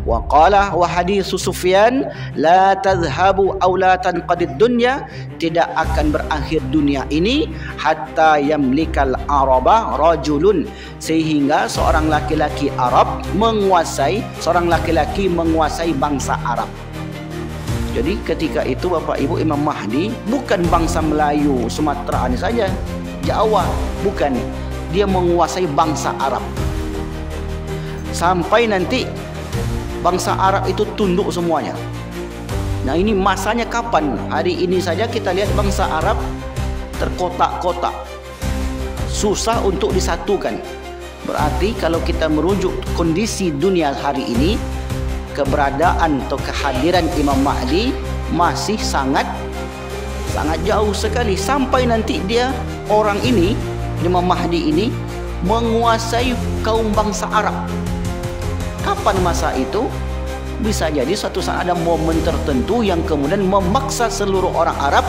Wa qala wa hadis Sufyan la tadhhabu aw la tanqadid dunya, tidak akan berakhir dunia ini hatta yamlikal araba rajulun, sehingga seorang laki-laki Arab menguasai bangsa Arab. Jadi ketika itu Bapak Ibu, Imam Mahdi bukan bangsa Melayu Sumatera ini saja, Jawa, bukan, dia menguasai bangsa Arab sampai nanti bangsa Arab itu tunduk semuanya. Nah, ini masanya kapan? Hari ini saja kita lihat bangsa Arab terkotak-kotak, susah untuk disatukan. Berarti kalau kita merujuk kondisi dunia hari ini, keberadaan atau kehadiran Imam Mahdi masih sangat jauh sekali, sampai nanti dia, orang ini, Imam Mahdi ini, menguasai kaum bangsa Arab. Kapan masa itu? Bisa jadi suatu saat ada momen tertentu yang kemudian memaksa seluruh orang Arab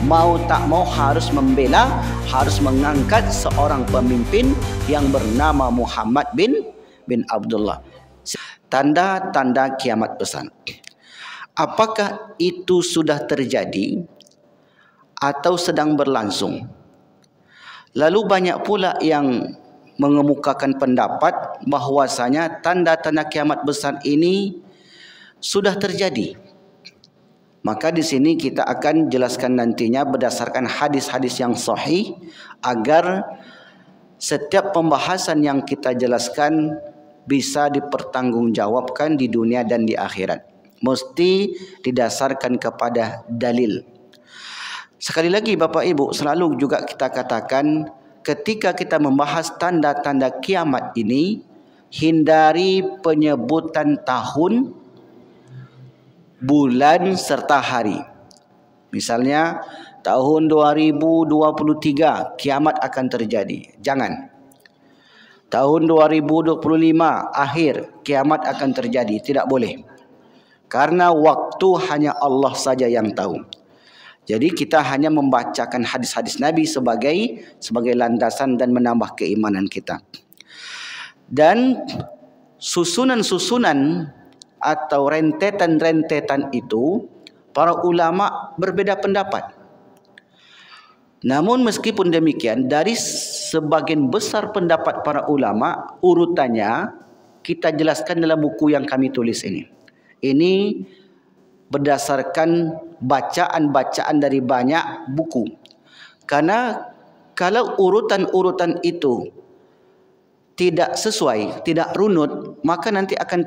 mau tak mau harus membela, harus mengangkat seorang pemimpin yang bernama Muhammad bin Abdullah. Tanda-tanda kiamat besar. Apakah itu sudah terjadi atau sedang berlangsung? Lalu banyak pula yang mengemukakan pendapat bahwasanya tanda-tanda kiamat besar ini sudah terjadi. Maka di sini kita akan jelaskan nantinya berdasarkan hadis-hadis yang sahih, agar setiap pembahasan yang kita jelaskan bisa dipertanggungjawabkan di dunia dan di akhirat. Mesti didasarkan kepada dalil. Sekali lagi Bapak Ibu, selalu juga kita katakan, ketika kita membahas tanda-tanda kiamat ini, hindari penyebutan tahun, bulan serta hari. Misalnya tahun 2023 kiamat akan terjadi, jangan. Tahun 2025 akhir kiamat akan terjadi, tidak boleh. Karena waktu hanya Allah saja yang tahu. Jadi kita hanya membacakan hadis-hadis Nabi sebagai landasan dan menambah keimanan kita. Dan susunan-susunan atau rentetan-rentetan itu, para ulama berbeda pendapat. Namun meskipun demikian, dari sebagian besar pendapat para ulama, urutannya kita jelaskan dalam buku yang kami tulis ini. Ini berdasarkan bacaan-bacaan dari banyak buku. Karena kalau urutan-urutan itu tidak sesuai, tidak runut, maka nanti akan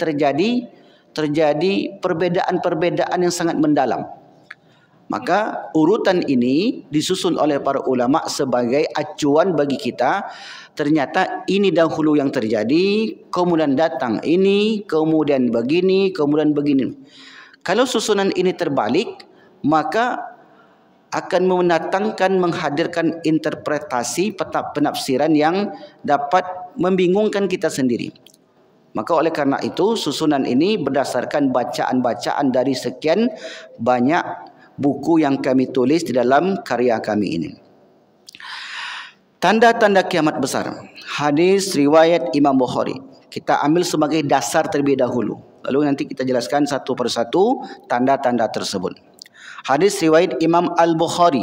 terjadi perbedaan-perbedaan yang sangat mendalam. Maka urutan ini disusun oleh para ulama sebagai acuan bagi kita. Ternyata ini dahulu yang terjadi, kemudian datang ini, kemudian begini, kemudian begini. Kalau susunan ini terbalik, maka akan menghadirkan interpretasi penafsiran yang dapat membingungkan kita sendiri. Maka oleh karena itu, susunan ini berdasarkan bacaan-bacaan dari sekian banyak buku yang kami tulis di dalam karya kami ini. Tanda-tanda kiamat besar. Hadis riwayat Imam Bukhari. Kita ambil sebagai dasar terlebih dahulu. Lalu nanti kita jelaskan satu persatu tanda-tanda tersebut. Hadis riwayat Imam Al-Bukhari.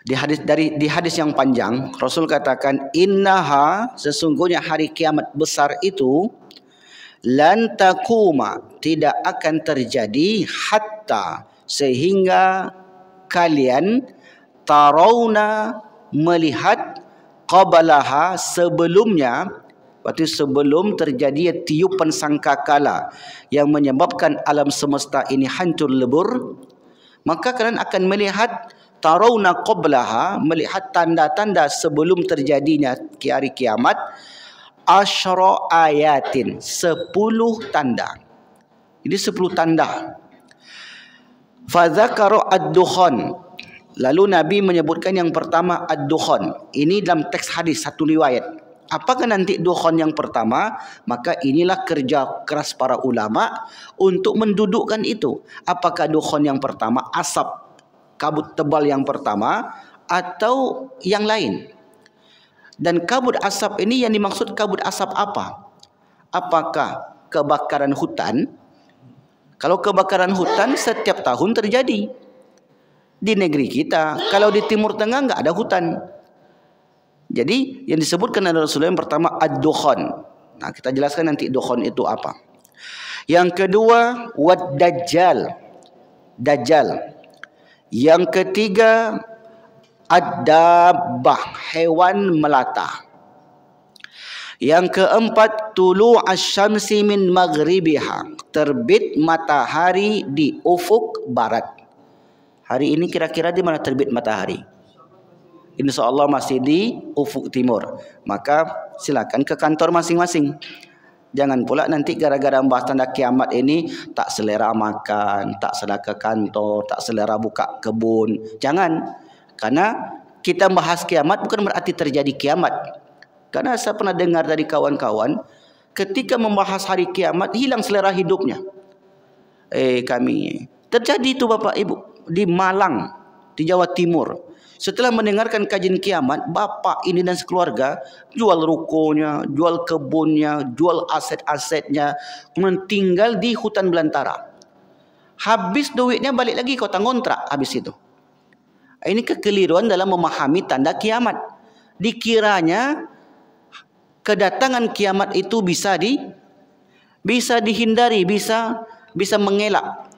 Di hadis yang panjang, Rasul katakan, innaha, sesungguhnya hari kiamat besar itu, lan takuma, tidak akan terjadi, hatta, sehingga kalian tarawna, melihat, qabalaha, sebelumnya, berarti sebelum terjadi tiupan sangkakala yang menyebabkan alam semesta ini hancur lebur, maka kalian akan melihat tarawna qablaha, melihat tanda-tanda sebelum terjadinya hari kiamat, asyra ayatin, 10 tanda. Jadi 10 tanda. Fadzakara ad-dukhan, lalu Nabi menyebutkan yang pertama ad-dukhan. Ini dalam teks hadis, satu riwayat. Apakah nanti dukhan yang pertama? Maka inilah kerja keras para ulama untuk mendudukkan itu. Apakah dukhan yang pertama, asap kabut tebal yang pertama, atau yang lain? Dan kabut asap ini yang dimaksud kabut asap apa? Apakah kebakaran hutan? Kalau kebakaran hutan setiap tahun terjadi di negeri kita. Kalau di Timur Tengah enggak ada hutan. Jadi yang disebutkan oleh Rasulullah yang pertama ad-dukhan. Nah, kita jelaskan nanti dukhan itu apa. Yang kedua wad-dajjal. Dajjal. Yang ketiga ad-dabbah, hewan melata. Yang keempat tulu asy-syamsi min maghribiha, terbit matahari di ufuk barat. Hari ini kira-kira di mana terbit matahari? Insyaallah masih di ufuk timur. Maka silakan ke kantor masing-masing. Jangan pula nanti gara-gara membahas tanda kiamat ini tak selera makan, tak selera ke kantor, tak selera buka kebun. Jangan. Karena kita bahas kiamat bukan berarti terjadi kiamat. Karena saya pernah dengar dari kawan-kawan, ketika membahas hari kiamat hilang selera hidupnya. Kami terjadi itu Bapak Ibu di Malang, di Jawa Timur. Setelah mendengarkan kajian kiamat, bapak ini dan sekeluarga jual rukonya, jual kebunnya, jual aset-asetnya, kemudian tinggal di hutan belantara. Habis duitnya balik lagi kota ngontrak habis itu. Ini kekeliruan dalam memahami tanda kiamat. Dikiranya kedatangan kiamat itu bisa dihindari, bisa mengelak.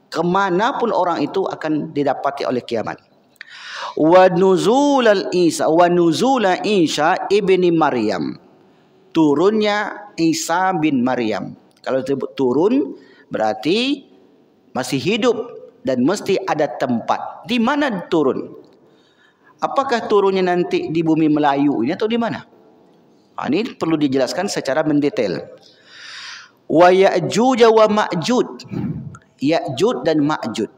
Kemanapun orang itu akan didapati oleh kiamat. Wa nuzula Isa ibni Maryam, turunnya Isa bin Maryam. Kalau disebut turun berarti masih hidup dan mesti ada tempat. Di mana turun? Apakah turunnya nanti di bumi Melayu ini atau di mana? Ini perlu dijelaskan secara mendetail. Wa Ya'juj wa Ma'juj, Ya'juj dan Ma'juj.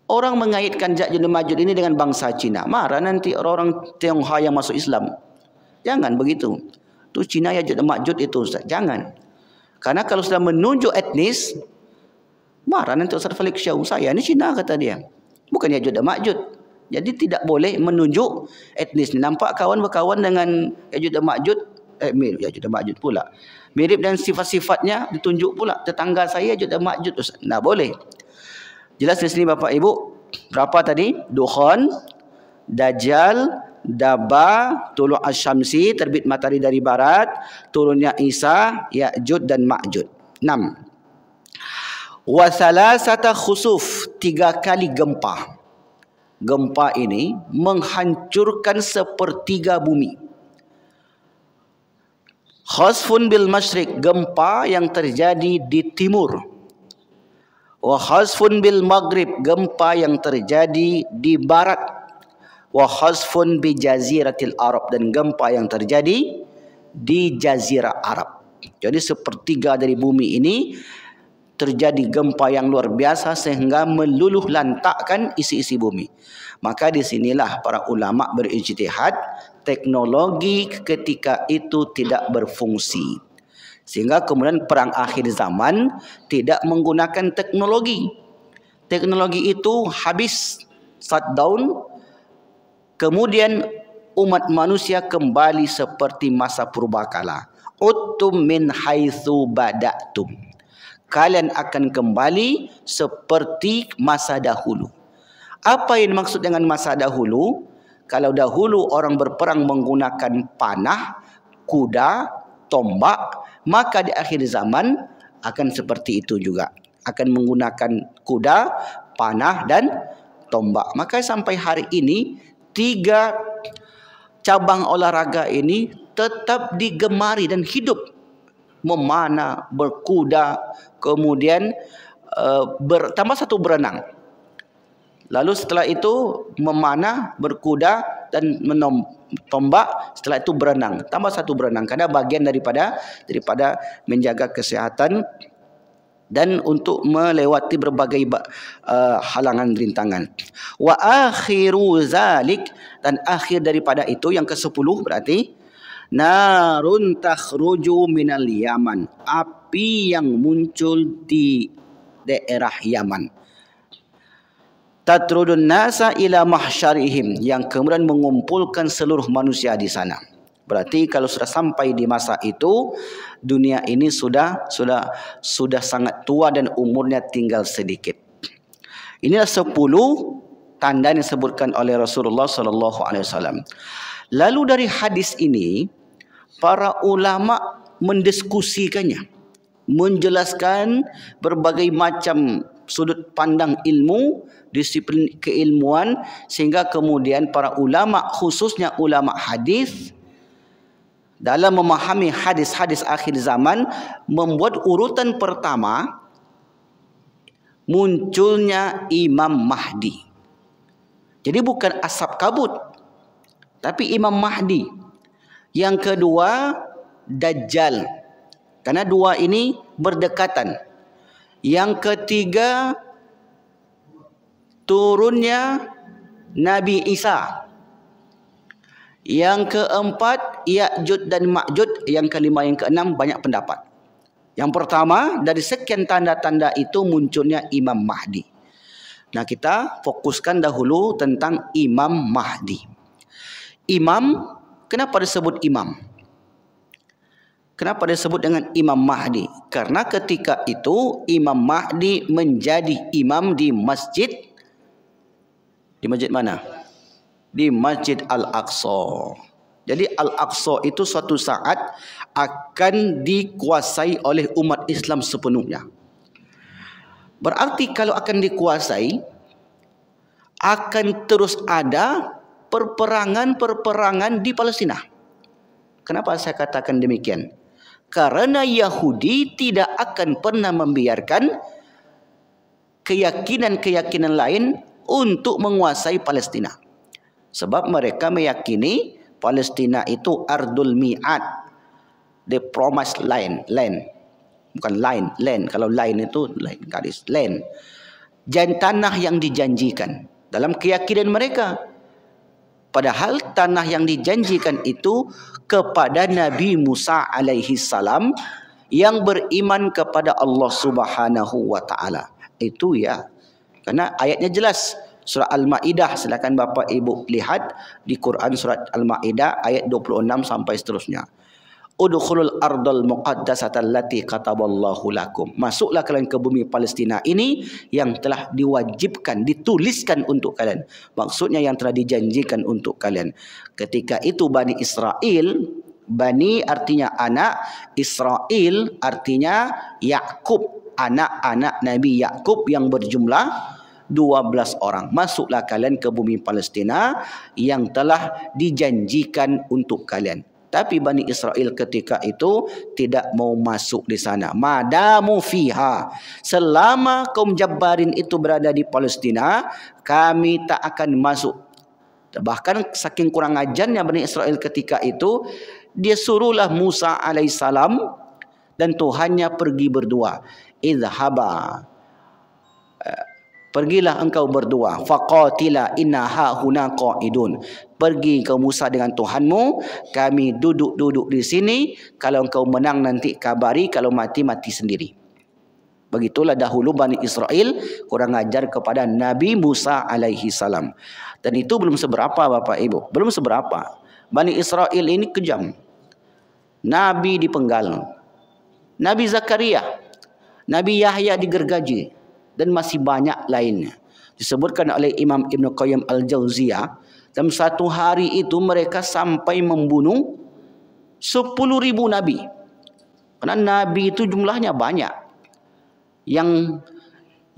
Orang mengaitkan Ya'juj dan Ma'juj ini dengan bangsa Cina. Marah nanti orang-orang Tionghoa yang masuk Islam. Jangan begitu. Itu Cina Ya'juj dan Ma'juj itu Ustaz. Jangan. Karena kalau sudah menunjuk etnis, marah nanti Ustaz Felix Syau. Saya ini Cina kata dia. Bukan Ya'juj dan Ma'juj. Jadi tidak boleh menunjuk etnis. Nampak kawan berkawan dengan Ya'juj dan Ma'juj, mirip Ya'juj dan Ma'juj pula. Mirip dan sifat-sifatnya ditunjuk pula. Tetangga saya Ya'juj dan Ma'juj. Tidak boleh. Jelas di sini Bapak Ibu. Berapa tadi? Dukhan, Dajjal, Dabbah, tulu asy-syamsi, terbit matahari dari barat, turunnya Isa, Ya'juj dan Ma'juj. 6. Wa salasata khusuf, 3 kali gempa. Gempa ini menghancurkan sepertiga bumi. Khasfun bil masyriq, gempa yang terjadi di timur. Wa khasfun bil maghrib, gempa yang terjadi di barat. Wa khasfun bi jaziratil Arab, dan gempa yang terjadi di jazirah Arab. Jadi sepertiga dari bumi ini terjadi gempa yang luar biasa sehingga meluluh lantakkan isi-isi bumi. Maka disinilah para ulama berijtihad, teknologi ketika itu tidak berfungsi. Sehingga kemudian perang akhir zaman tidak menggunakan teknologi. Teknologi itu habis, shutdown. Kemudian umat manusia kembali seperti masa purbakala. Uttum min haitsu bada'tum. Kalian akan kembali seperti masa dahulu. Apa yang dimaksud dengan masa dahulu? Kalau dahulu orang berperang menggunakan panah, kuda, tombak, maka di akhir zaman akan seperti itu juga. Akan menggunakan kuda, panah dan tombak. Maka sampai hari ini 3 cabang olahraga ini tetap digemari dan hidup. Memanah, berkuda, kemudian tambah 1 berenang. Lalu setelah itu memanah, berkuda dan tombak, setelah itu berenang. Tambah 1 berenang karena bagian daripada menjaga kesehatan dan untuk melewati berbagai halangan rintangan. Wa akhiru zalik, dan akhir daripada itu yang ke-10 berarti narun takhruju minal Yaman, api yang muncul di daerah Yaman. Tatrudun nasa ila mahsyarihim, yang kemudian mengumpulkan seluruh manusia di sana. Berarti kalau sudah sampai di masa itu, dunia ini sudah sangat tua dan umurnya tinggal sedikit. Inilah 10 tanda yang disebutkan oleh Rasulullah sallallahu alaihi wasallam. Lalu dari hadis ini para ulama mendiskusikannya, menjelaskan berbagai macam sudut pandang ilmu, disiplin keilmuan, sehingga kemudian para ulama, khususnya ulama hadis, dalam memahami hadis-hadis akhir zaman, membuat urutan pertama munculnya Imam Mahdi. Jadi bukan asap kabut, tapi Imam Mahdi. Yang kedua, Dajjal. Karena dua ini berdekatan. Yang ketiga, turunnya Nabi Isa. Yang keempat, Ya'juj dan Ma'juj. Yang kelima, yang keenam, banyak pendapat. Yang pertama, dari sekian tanda-tanda itu munculnya Imam Mahdi. Nah, kita fokuskan dahulu tentang Imam Mahdi. Imam, kenapa disebut imam? Kenapa disebut dengan Imam Mahdi? Karena ketika itu Imam Mahdi menjadi imam di masjid. Di masjid mana? Di Masjid Al-Aqsa. Jadi Al-Aqsa itu suatu saat akan dikuasai oleh umat Islam sepenuhnya. Berarti kalau akan dikuasai, akan terus ada perperangan-perperangan di Palestina. Kenapa saya katakan demikian? Karena Yahudi tidak akan pernah membiarkan keyakinan-keyakinan lain untuk menguasai Palestina. Sebab mereka meyakini Palestina itu Ardul Mi'ad, the promised land. Bukan line, land. Kalau line itu line, garis, land. Tanah yang dijanjikan dalam keyakinan mereka. Padahal tanah yang dijanjikan itu kepada Nabi Musa alaihi salam yang beriman kepada Allah Subhanahu wa taala. Itu ya. Karena ayatnya jelas. Surah Al-Maidah, silakan Bapak Ibu lihat di Quran surat Al-Maidah ayat 26 sampai seterusnya. Udkhulul ardal muqaddasata allati kataballahu lakum. Masuklah kalian ke bumi Palestina ini yang telah diwajibkan, dituliskan untuk kalian. Maksudnya yang telah dijanjikan untuk kalian. Ketika itu Bani Israel, Bani artinya anak, Israel artinya Yakub, anak-anak Nabi Yakub yang berjumlah 12 orang. Masuklah kalian ke bumi Palestina yang telah dijanjikan untuk kalian. Tapi Bani Israel ketika itu tidak mau masuk di sana. Madamu fiha. Selama kaum Jabbarin itu berada di Palestina, kami tak akan masuk. Bahkan saking kurang ajarnya Bani Israel ketika itu, dia suruhlah Musa alaihissalam dan Tuhannya pergi berdua. Idhaba. Pergilah engkau berdua. Faqatila inna hahuna qa'idun. Pergi kau Musa dengan Tuhanmu. Kami duduk-duduk di sini. Kalau engkau menang nanti kabari. Kalau mati, mati sendiri. Begitulah dahulu Bani Israel kurang ajar kepada Nabi Musa alaihi salam. Dan itu belum seberapa Bapak Ibu. Belum seberapa. Bani Israel ini kejam. Nabi dipenggal. Nabi Zakaria. Nabi Yahya digergaji. Dan masih banyak lainnya. Disebutkan oleh Imam Ibn Qayyim Al-Jauziyah, dalam satu hari itu mereka sampai membunuh 10.000 Nabi. Karena Nabi itu jumlahnya banyak. Yang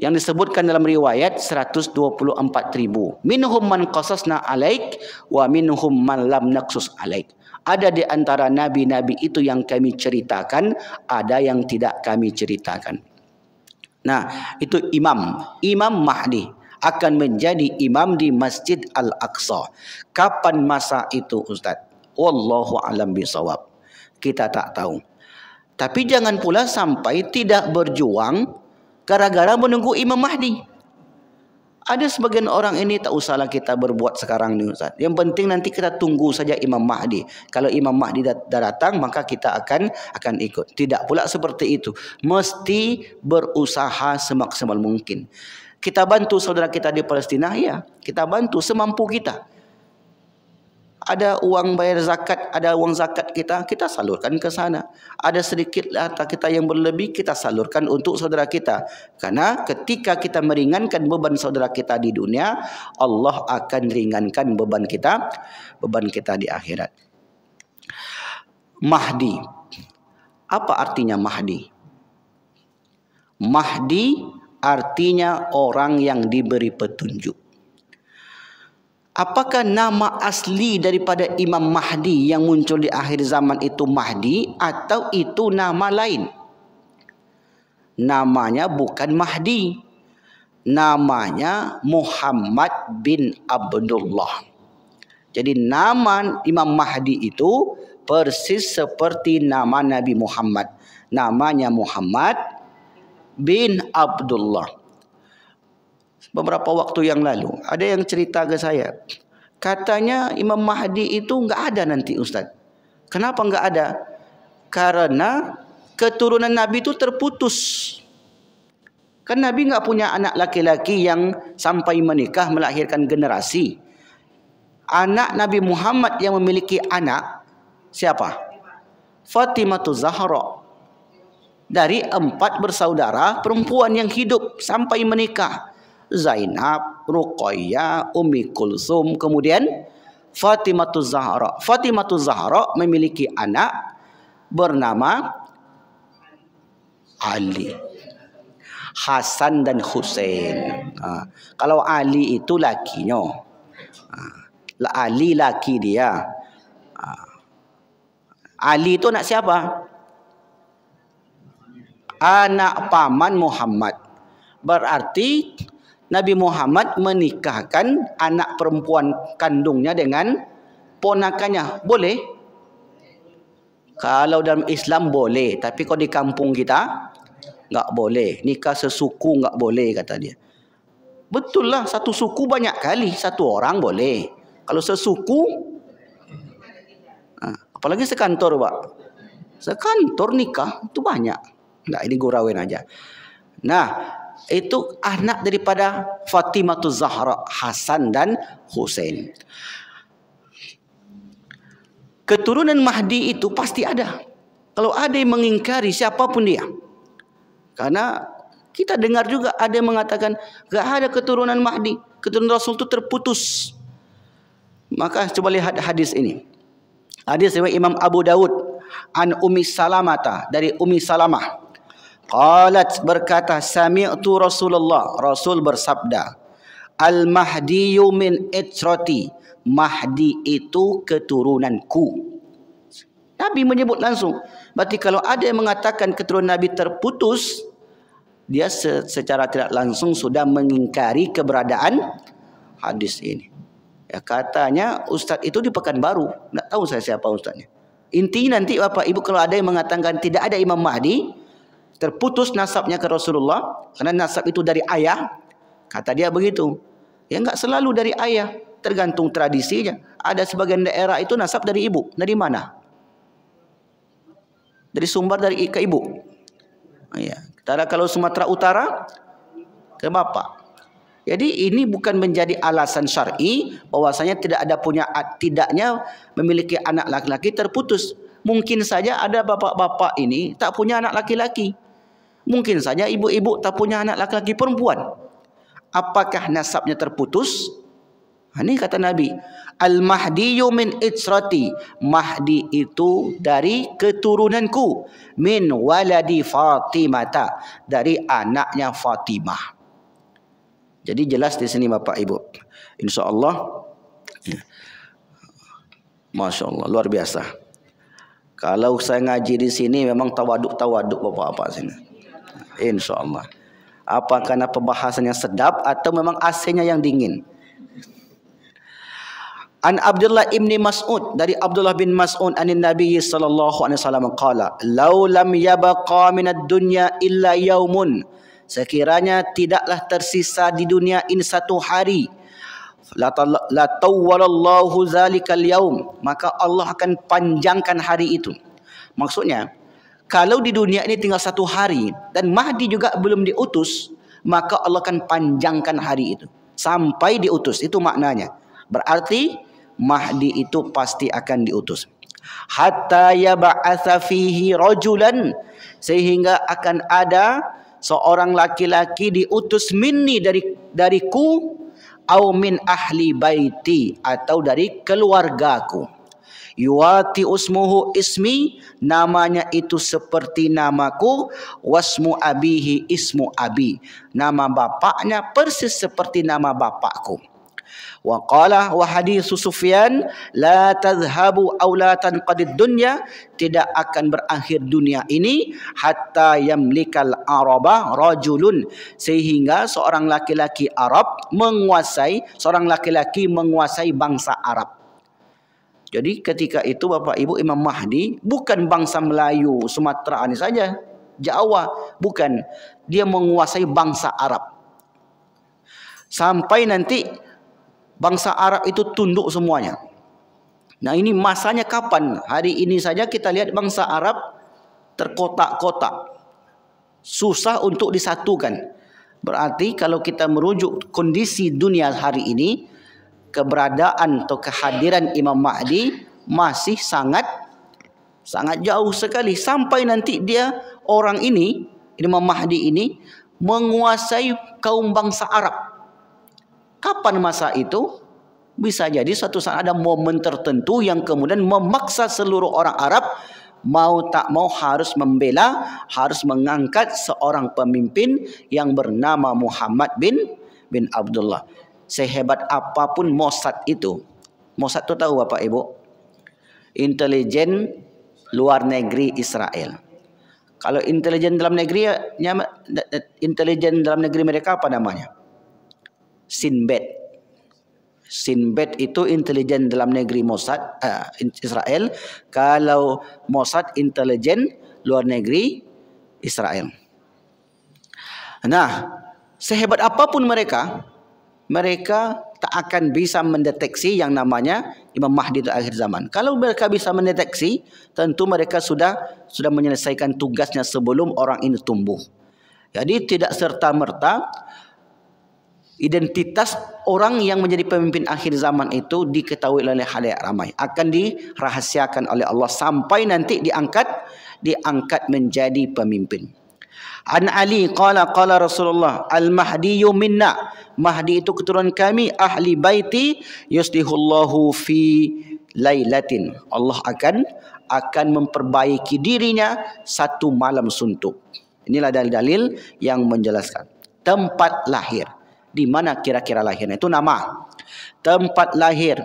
disebutkan dalam riwayat 124.000. Minhum man qasasna alaik wa minhum man lam naqsus alaik. Ada di antara nabi-nabi itu yang kami ceritakan, ada yang tidak kami ceritakan. Nah, itu Imam Mahdi akan menjadi imam di Masjid Al-Aqsa. Kapan masa itu, Ustaz? Wallahu a'lam bishawab. Kita tak tahu. Tapi jangan pula sampai tidak berjuang gara-gara menunggu Imam Mahdi. Ada sebagian orang ini tak usahlah kita berbuat sekarang ni Ustaz. Yang penting nanti kita tunggu saja Imam Mahdi. Kalau Imam Mahdi dah datang maka kita akan ikut. Tidak pula seperti itu. Mesti berusaha semaksimal mungkin. Kita bantu saudara kita di Palestina, ya. Kita bantu semampu kita. Ada uang bayar zakat, ada uang zakat kita salurkan ke sana. Ada sedikit harta kita yang berlebih, kita salurkan untuk saudara kita. Karena ketika kita meringankan beban saudara kita di dunia, Allah akan ringankan beban kita di akhirat. Mahdi. Apa artinya Mahdi? Mahdi artinya orang yang diberi petunjuk. Apakah nama asli daripada Imam Mahdi yang muncul di akhir zaman itu Mahdi, atau itu nama lain? Namanya bukan Mahdi. Namanya Muhammad bin Abdullah. Jadi nama Imam Mahdi itu persis seperti nama Nabi Muhammad. Namanya Muhammad bin Abdullah. Beberapa waktu yang lalu ada yang cerita ke saya, katanya Imam Mahdi itu enggak ada nanti Ustaz. Kenapa enggak ada? Karena keturunan Nabi itu terputus. Kan Nabi enggak punya anak laki-laki yang sampai menikah melahirkan generasi. Anak Nabi Muhammad yang memiliki anak siapa? Fatimah Zahra. Dari 4 bersaudara perempuan yang hidup sampai menikah. Zainab, Ruqayyah, Ummi Kulsum, kemudian Fatimah Zahra. Fatimah Zahra memiliki anak bernama Ali, Hasan dan Husain. Kalau Ali itu lakinya, Ali laki dia. Ali itu anak siapa? Anak paman Muhammad. Berarti Nabi Muhammad menikahkan anak perempuan kandungnya dengan ponakannya. Boleh? Kalau dalam Islam boleh, tapi kalau di kampung kita enggak boleh. Nikah sesuku enggak boleh kata dia. Betul lah, satu suku banyak kali, satu orang boleh. Kalau sesuku, apalagi sekantor Pak. Sekantor nikah itu banyak. Enggak, ini gurauin aja. Nah, itu anak daripada Fatimah Zahra, Hasan dan Husain. Keturunan Mahdi itu pasti ada. Kalau ada yang mengingkari siapapun dia. Karena kita dengar juga ada yang mengatakan enggak ada keturunan Mahdi, keturunan Rasul itu terputus. Maka coba lihat hadis ini. Hadis riwayat Imam Abu Dawud an Ummi Salamah, dari Ummi Salamah. Qalat, berkata, sami'tu Rasulullah, Rasul bersabda, Al-Mahdiyu min itrati, Mahdi itu keturunanku. Nabi menyebut langsung. Berarti kalau ada yang mengatakan keturunan Nabi terputus, dia secara tidak langsung sudah mengingkari keberadaan hadis ini. Ya, katanya Ustaz itu di Pekanbaru. Tidak tahu saya siapa Ustaznya. Intinya nanti Bapak Ibu kalau ada yang mengatakan tidak ada Imam Mahdi, terputus nasabnya ke Rasulullah karena nasab itu dari ayah, kata dia begitu. Ya enggak selalu dari ayah, tergantung tradisinya. Ada sebagian daerah itu nasab dari ibu. Dari mana? Dari sumber dari ke ibu. Ya. Kalau Sumatera Utara ke bapak. Jadi ini bukan menjadi alasan syar'i bahwasanya tidaknya memiliki anak laki-laki terputus. Mungkin saja ada bapak-bapak ini tak punya anak laki-laki. Mungkin saja ibu-ibu tak punya anak laki-laki perempuan. Apakah nasabnya terputus? Ini kata Nabi, Al-Mahdiyu min itrati, Mahdi itu dari keturunanku, min waladi Fatimata, dari anaknya Fatimah. Jadi jelas di sini Bapak Ibu. Insyaallah. Masya Allah, luar biasa. Kalau saya ngaji di sini memang tawaduk Bapak-bapak sini. InsyaAllah. Apa karena pembahasannya sedap atau memang AC-nya yang dingin? An Abdullah ibni Mas'ud, dari Abdullah bin Mas'ud anin Nabi sallallahu alaihi wasallam qala, "Lau lam yabqa minad dunya illa yaumun." Sekiranya tidaklah tersisa di dunia ini satu hari, la tawwalallahu zalikal yaum, maka Allah akan panjangkan hari itu. Maksudnya, kalau di dunia ini tinggal satu hari dan Mahdi juga belum diutus, maka Allah akan panjangkan hari itu sampai diutus. Itu maknanya. Berarti Mahdi itu pasti akan diutus. Hatta yab'atsa fihi rajulan, sehingga akan ada seorang laki-laki diutus minni dariku, au min ahli baiti, atau dari keluargaku. Yuwati usmuhu ismi, namanya itu seperti namaku, wasmu abihi ismu abi, nama bapaknya persis seperti nama bapakku. Wa qala wa hadis Sufyan, la tadhhabu aw la tanqadid dunya, tidak akan berakhir dunia ini hatta yamlikal araba rajulun, sehingga seorang laki-laki Arab menguasai, seorang laki-laki menguasai bangsa Arab. Jadi ketika itu Bapak Ibu, Imam Mahdi bukan bangsa Melayu Sumatera ini saja, Jawa, bukan, dia menguasai bangsa Arab. Sampai nanti bangsa Arab itu tunduk semuanya. Nah, ini masanya kapan? Hari ini saja kita lihat bangsa Arab terkotak-kotak, susah untuk disatukan. Berarti kalau kita merujuk kondisi dunia hari ini, keberadaan atau kehadiran Imam Mahdi masih sangat jauh sekali. Sampai nanti dia, orang ini, Imam Mahdi ini, menguasai kaum bangsa Arab. Kapan masa itu? Bisa jadi suatu saat ada momen tertentu yang kemudian memaksa seluruh orang Arab mau tak mau harus membela, harus mengangkat seorang pemimpin yang bernama Muhammad bin Abdullah. Sehebat apapun Mossad itu. Mossad itu tahu Bapak Ibu? Intelijen luar negeri Israel. Kalau intelijen dalam negeri, intelijen dalam negeri mereka apa namanya? Sinbad. Sinbad itu intelijen dalam negeri Mossad, Israel. Kalau Mossad intelijen luar negeri Israel. Nah, sehebat apapun mereka tak akan bisa mendeteksi yang namanya Imam Mahdi di akhir zaman. Kalau mereka bisa mendeteksi, tentu mereka sudah menyelesaikan tugasnya sebelum orang ini tumbuh. Jadi tidak serta-merta identitas orang yang menjadi pemimpin akhir zaman itu diketahui oleh khalayak ramai. Akan dirahasiakan oleh Allah sampai nanti diangkat menjadi pemimpin. An Ali qala Rasulullah al-Mahdiyyu minna, Mahdi itu keturunan kami, ahli baiti yuslihullahu fi lailatin, Allah akan memperbaiki dirinya satu malam suntuk. Inilah dalil-dalil yang menjelaskan tempat lahir. Di mana kira-kira lahirnya? Itu nama. Tempat lahir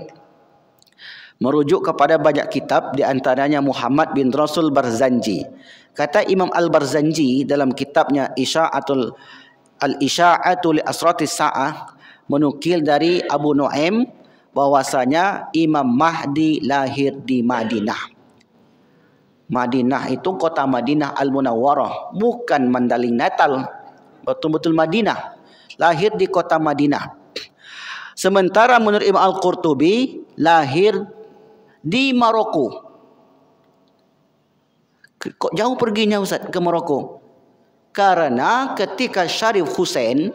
merujuk kepada banyak kitab, di antaranya Muhammad bin Rasul Barzanji. Kata Imam Al-Barzanji dalam kitabnya Isya'atu li Asratis Sa'ah, menukil dari Abu Nuaim bahwasanya Imam Mahdi lahir di Madinah. Madinah itu kota Madinah Al-Munawwarah, bukan Mandaling Natal. Betul-betul Madinah. Lahir di kota Madinah. Sementara menurut Imam Al-Qurtubi lahir di Maroko. Kok jauh perginya Ustaz ke Maroko? Karena ketika Syarif Hussein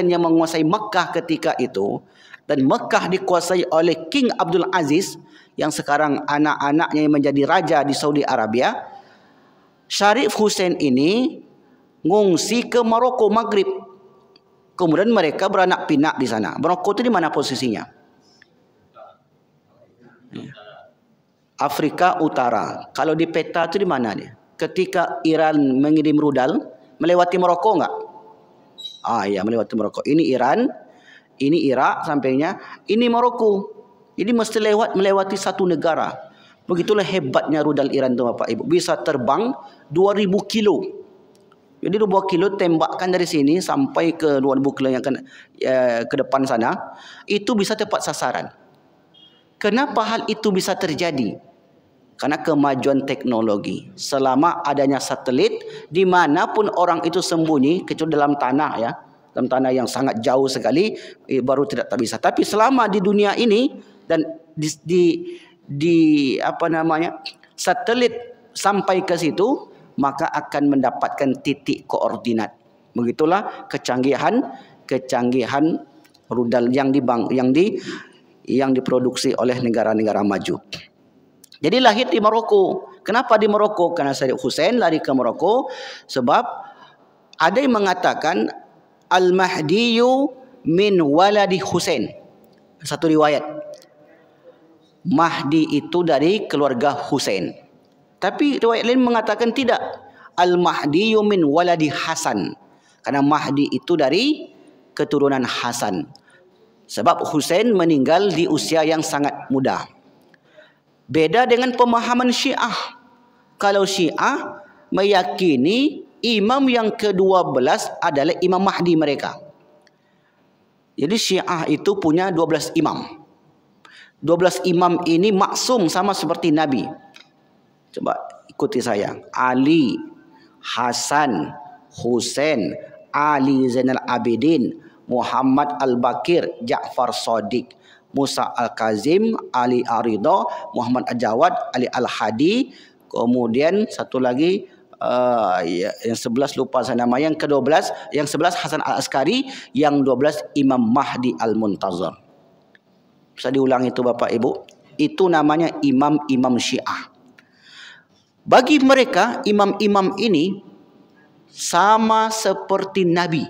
yang menguasai Mekah ketika itu, dan Mekah dikuasai oleh King Abdul Aziz yang sekarang anak-anaknya yang menjadi raja di Saudi Arabia, Syarif Hussein ini ngungsi ke Maroko, Maghrib. Kemudian mereka beranak pinak di sana. Maroko itu di mana posisinya? Afrika Utara. Kalau di peta itu di mana dia? Ketika Iran mengirim rudal, melewati Maroko enggak? Ya, melewati Maroko. Ini Iran, ini Irak sampainya, ini Maroko. Jadi mesti melewati satu negara. Begitulah hebatnya rudal Iran itu Bapak Ibu. Bisa terbang 2000 kilo. Jadi 2000 kilo tembakkan dari sini sampai ke 2000 kilo yang ke depan sana, itu bisa tepat sasaran. Kenapa hal itu bisa terjadi? Karena kemajuan teknologi. Selama adanya satelit, dimanapun orang itu sembunyi, kecuali dalam tanah ya, dalam tanah yang sangat jauh sekali, baru tidak bisa. Tapi selama di dunia ini dan satelit sampai ke situ, maka akan mendapatkan titik koordinat. Begitulah kecanggihan rudal yang yang diproduksi oleh negara-negara maju. Jadi lahir di Maroko. Kenapa di Maroko? Karena Sayyid Hussein lari ke Maroko sebab ada yang mengatakan Al-Mahdiyu min waladi Hussein. Satu riwayat. Mahdi itu dari keluarga Hussein. Tapi riwayat lain mengatakan tidak. Al-Mahdiyu min waladi Hasan. Karena Mahdi itu dari keturunan Hasan. Sebab Hussein meninggal di usia yang sangat muda. Beda dengan pemahaman Syiah. Kalau Syiah meyakini imam yang ke-12 adalah Imam Mahdi mereka. Jadi Syiah itu punya 12 imam. 12 imam ini maksum sama seperti Nabi. Coba ikuti saya. Ali, Hasan, Hussein, Ali Zainal Abidin, Muhammad Al-Bakir, Ja'far Shadiq, Musa Al-Kazim, Ali Ar-Ridha, Muhammad Al-Jawad, Ali Al-Hadi. Kemudian satu lagi yang 11 lupa saya nama, yang ke-12, yang 11 Hasan Al-Askari, yang 12 Imam Mahdi Al-Muntazir. Bisa diulang itu Bapak Ibu. Itu namanya imam-imam Syiah. Bagi mereka imam-imam ini sama seperti Nabi.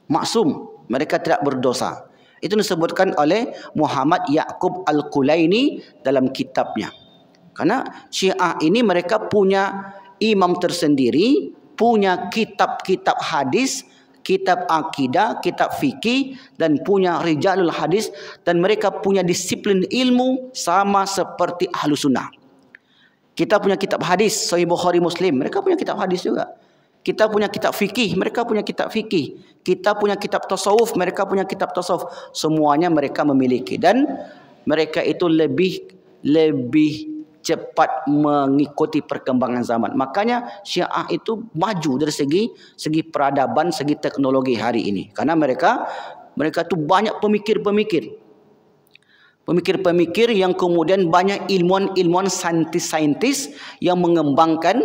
Maksum, mereka tidak berdosa. Itu disebutkan oleh Muhammad Ya'qub Al-Kulaini dalam kitabnya. Karena Syiah ini mereka punya imam tersendiri, punya kitab-kitab hadis, kitab akidah, kitab fikih, dan punya rijalul hadis, dan mereka punya disiplin ilmu sama seperti ahlu sunnah. Kita punya kitab hadis, Sahih Bukhari Muslim, mereka punya kitab hadis juga. Kita punya kitab fikih, mereka punya kitab fikih. Kita punya kitab tasawuf, mereka punya kitab tasawuf. Semuanya mereka memiliki, dan mereka itu lebih cepat mengikuti perkembangan zaman. Makanya Syiah itu maju dari segi peradaban, segi teknologi hari ini. Karena mereka itu banyak pemikir yang kemudian banyak ilmuwan saintis yang mengembangkan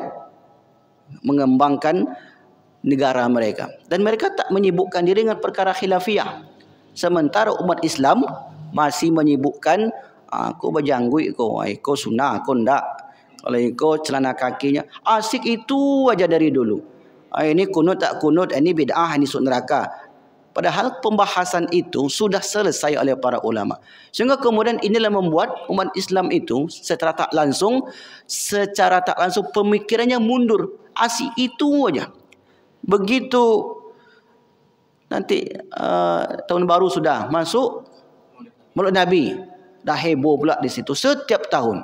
negara mereka. Dan mereka tak menyibukkan diri dengan perkara khilafiyah. Sementara umat Islam masih menyibukkan aku berjanggut kau sunnah, aku ndak. Kalau kau celana kakinya asik itu aja dari dulu. Ini kunut tak kunut, ini bid'ah, ini masuk neraka. Padahal pembahasan itu sudah selesai oleh para ulama. Sehingga kemudian inilah membuat umat Islam itu secara tak langsung pemikirannya mundur. Asik itu aja. Begitu nanti tahun baru sudah masuk Maulid Nabi, dah heboh pula di situ setiap tahun.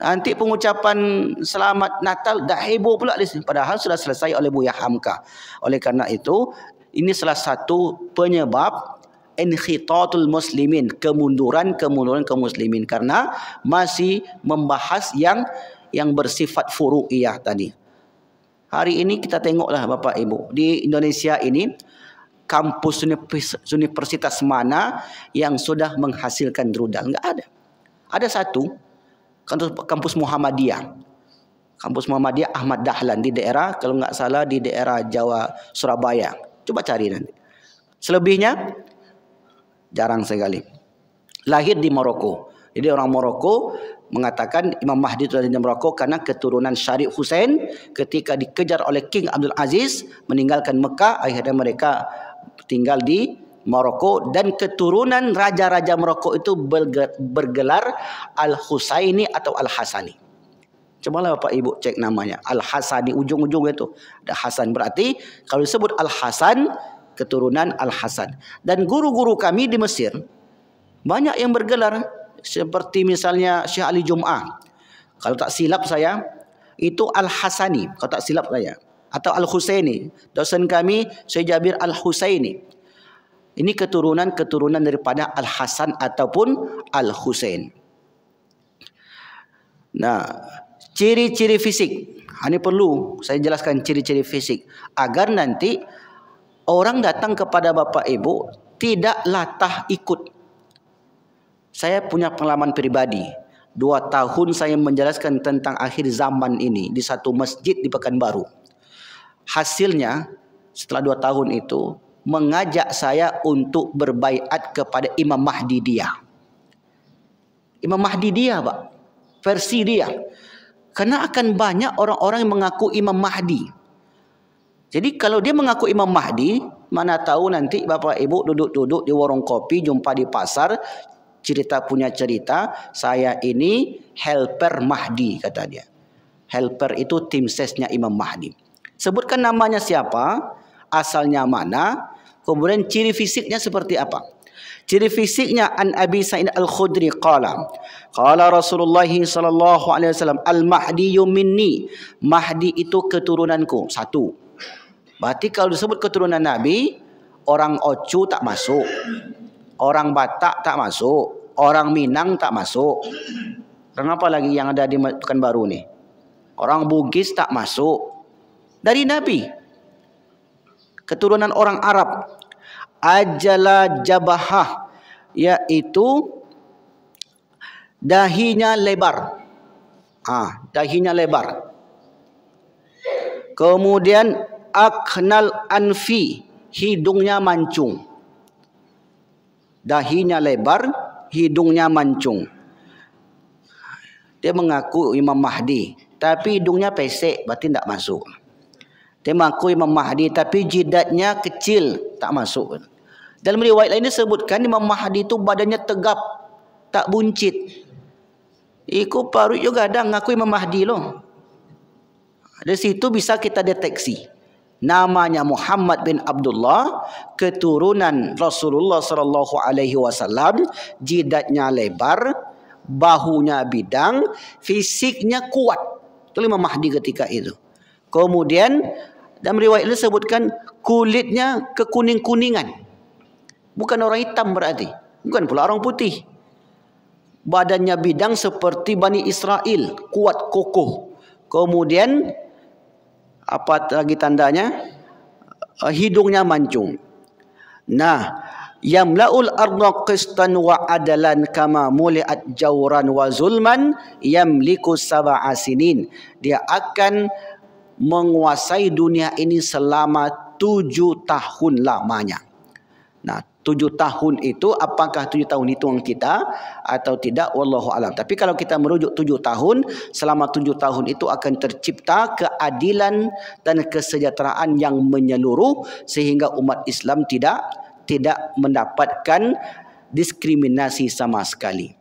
Nanti pengucapan selamat Natal dah heboh pula di sini. Padahal sudah selesai oleh Buya Hamka. Oleh karena itu, ini salah satu penyebab inkhitatul muslimin, kemunduran kaum muslimin, karena masih membahas yang bersifat furu'iyah tadi. Hari ini kita tengoklah Bapak Ibu, di Indonesia ini kampus universitas mana yang sudah menghasilkan rudal? Enggak ada. Ada satu, kampus Muhammadiyah. Kampus Muhammadiyah Ahmad Dahlan di daerah, kalau enggak salah di daerah Jawa, Surabaya. Coba cari nanti. Selebihnya jarang sekali. Lahir di Maroko. Jadi orang Maroko mengatakan Imam Mahdi itu dari Maroko karena keturunan Syarif Hussein ketika dikejar oleh King Abdul Aziz meninggalkan Mekah, akhirnya mereka tinggal di Maroko, dan keturunan raja-raja Maroko itu bergelar Al-Husaini atau Al-Hasani. Cobalah Bapak Ibu cek namanya, Al-Hasani, ujung-ujung itu ada Hasan. Berarti kalau disebut Al-Hasan, keturunan Al-Hasan. Dan guru-guru kami di Mesir banyak yang bergelar, seperti misalnya Syekh Ali Jum'ah, kalau tak silap saya itu Al-Hasani, kalau tak silap saya, atau Al-Husaini. Dosen kami Syekh Jabir Al-Husaini. Ini keturunan daripada Al-Hasan ataupun Al-Husain. Nah, ciri-ciri fisik, ini perlu saya jelaskan ciri-ciri fisik agar nanti orang datang kepada Bapak Ibu tidak latah ikut. Saya punya pengalaman pribadi. 2 tahun saya menjelaskan tentang akhir zaman ini di satu masjid di Pekanbaru. Hasilnya setelah 2 tahun itu mengajak saya untuk berbaiat kepada Imam Mahdi dia. Imam Mahdi dia, Pak. Versi dia. Karena akan banyak orang-orang yang mengaku Imam Mahdi. Jadi kalau dia mengaku Imam Mahdi, mana tahu nanti Bapak Ibu duduk-duduk di warung kopi, jumpa di pasar, punya cerita, saya ini helper Mahdi, kata dia. Helper itu tim sesnya Imam Mahdi. Sebutkan namanya siapa, asalnya mana, kemudian ciri fisiknya seperti apa. Ciri fisiknya, an Abi Sa'id Al-Khudri qala Rasulullah sallallahu alaihi wasallam, al-Mahdiyu minni, Mahdi itu keturunanku. Satu. Berarti kalau disebut keturunan Nabi, orang Ocu tak masuk, orang Batak tak masuk, orang Minang tak masuk. Kenapa lagi yang ada di Pekanbaru nih? Orang Bugis tak masuk. Dari Nabi. Keturunan orang Arab. Ajala jabahah, yaitu dahinya lebar. Dahinya lebar. Kemudian akhnal anfi, hidungnya mancung. Dahinya lebar, hidungnya mancung. Dia mengaku Imam Mahdi, tapi hidungnya pesek, berarti tidak masuk. Dia mengaku Imam Mahdi, tapi jidatnya kecil, tak masuk. Dalam riwayat lain disebutkan Imam Mahdi itu badannya tegap, tak buncit. Iku parut juga ada ngaku Imam Mahdi loh. Dari situ bisa kita deteksi. Namanya Muhammad bin Abdullah, keturunan Rasulullah sallallahu alaihi wasallam, jidatnya lebar, bahunya bidang, fisiknya kuat. Itu Imam Mahdi ketika itu. Kemudian dalam riwayat ini disebutkan kulitnya kekuning-kuningan. Bukan orang hitam berarti. Bukan pula orang putih. Badannya bidang seperti Bani Israel. Kuat, kokoh. Kemudian apa lagi tandanya? Hidungnya mancung. Nah, yamla'ul arda qistan wa adalan kama muli'at jawran wa zulman yamliku sab'a sinin. Dia akan menguasai dunia ini selama 7 tahun lamanya. Nah, 7 tahun itu, apakah 7 tahun hitungan kita atau tidak, wallahu alam. Tapi kalau kita merujuk 7 tahun, selama 7 tahun itu akan tercipta keadilan dan kesejahteraan yang menyeluruh, sehingga umat Islam tidak mendapatkan diskriminasi sama sekali.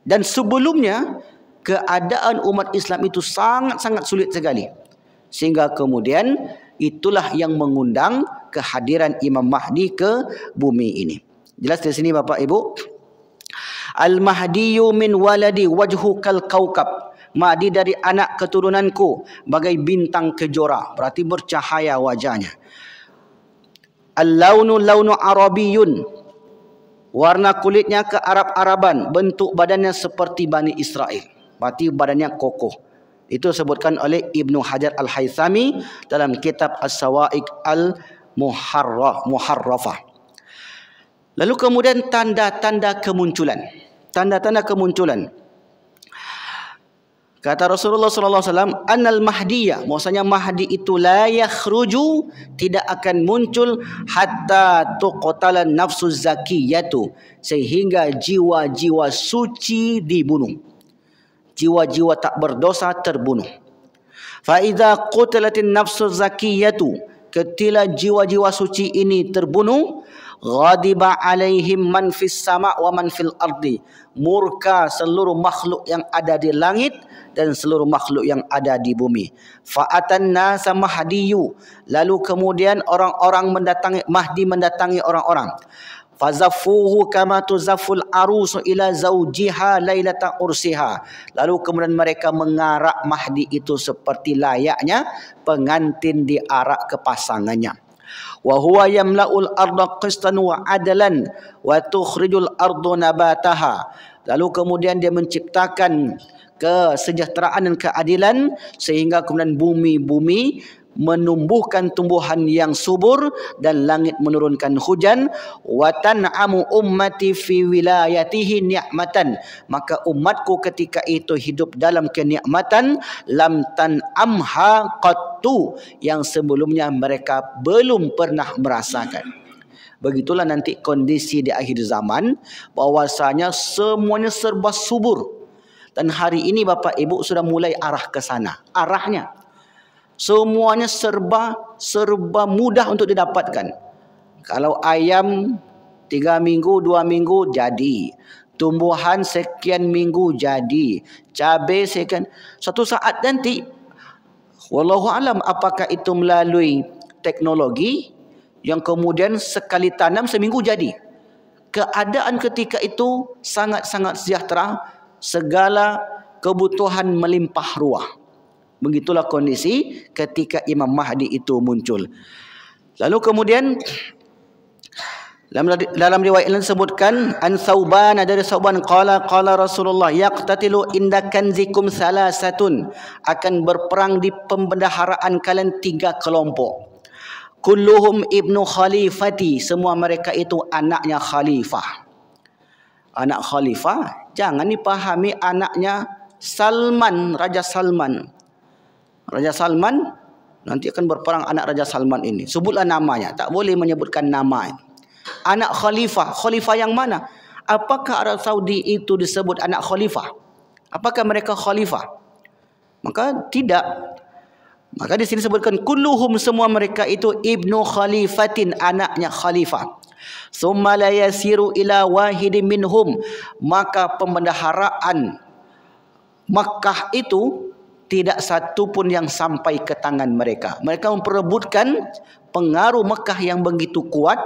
Dan sebelumnya keadaan umat Islam itu sangat-sangat sulit sekali. Sehingga kemudian itulah yang mengundang kehadiran Imam Mahdi ke bumi ini. Jelas di sini Bapak Ibu? Al-Mahdiyu min waladi wajhu kal kaukab. Mahdi dari anak keturunanku bagai bintang kejora, berarti bercahaya wajahnya. Al-launu launu arabiyun. Warna kulitnya ke Arab-Araban, bentuk badannya seperti Bani Israel. Berarti badannya kokoh. Itu disebutkan oleh Ibnu Hajar Al-Haythami dalam kitab As-Sawa'iq Al-Muharrafah. Lalu kemudian tanda-tanda kemunculan. Tanda-tanda kemunculan. Kata Rasulullah sallallahu alaihi wasallam, "Annal Mahdiyya", maksudnya Mahdi itu la yakhruju, tidak akan muncul hatta tuqtalan nafsuz zakiyatu, sehingga jiwa-jiwa suci dibunuh. Jiwa-jiwa tak berdosa terbunuh. Fa idza qutilatin nafsuz zakiyatu, ketika jiwa-jiwa suci ini terbunuh, ghadiba alaihim man fis sama' wa man fil ardi, murka seluruh makhluk yang ada di langit dan seluruh makhluk yang ada di bumi. Fa atanna samahdiyu, lalu kemudian orang-orang mendatangi Mahdi, mendatangi orang-orang. Fazafuhu kama tuzafful arusu ila zawjiha lailata ursiha, lalu kemudian mereka mengarak Mahdi itu seperti layaknya pengantin diarak ke pasangannya. Wa huwa yamla'ul arda qistan wa adalan wa tukhrijul ardu nabataha, lalu kemudian dia menciptakan kesejahteraan dan keadilan, sehingga kemudian bumi menumbuhkan tumbuhan yang subur dan langit menurunkan hujan. Wa tan'amu ummati fi wilayatihi ni'matan, maka umatku ketika itu hidup dalam kenikmatan lam tan'amha qattu, yang sebelumnya mereka belum pernah merasakan. Begitulah nanti kondisi di akhir zaman, bahwasanya semuanya serba subur. Dan hari ini Bapak Ibu sudah mulai arah ke sana. Arahnya semuanya serba mudah untuk didapatkan. Kalau ayam 3 minggu, 2 minggu jadi. Tumbuhan sekian minggu jadi. Cabai sekian. Suatu saat nanti, wallahu alam apakah itu melalui teknologi yang kemudian sekali tanam seminggu jadi. Keadaan ketika itu sangat-sangat sejahtera. Segala kebutuhan melimpah ruah. Begitulah kondisi ketika Imam Mahdi itu muncul. Lalu kemudian dalam riwayat lain disebutkan an Thauban, dari Thauban qala Rasulullah yaqtatilu inda kanzikum salasatun, akan berperang di pembendaharaan kalian 3 kelompok. Kulluhum ibnu khalifati, semua mereka itu anaknya khalifah. Anak khalifah jangan dipahami anaknya Salman, Raja Salman. Raja Salman nanti akan berperang anak Raja Salman ini. Sebutlah namanya, tak boleh menyebutkan nama. Anak khalifah, khalifah yang mana? Apakah Arab Saudi itu disebut anak khalifah? Apakah mereka khalifah? Maka tidak. Maka di sini disebutkan kulluhum, semua mereka itu ibnu khalifatin, anaknya khalifah. Summa la yasiru ila wahidin minhum, maka pembendaharaan Makkah itu tidak satu pun yang sampai ke tangan mereka. Mereka memperebutkan pengaruh Makkah yang begitu kuat.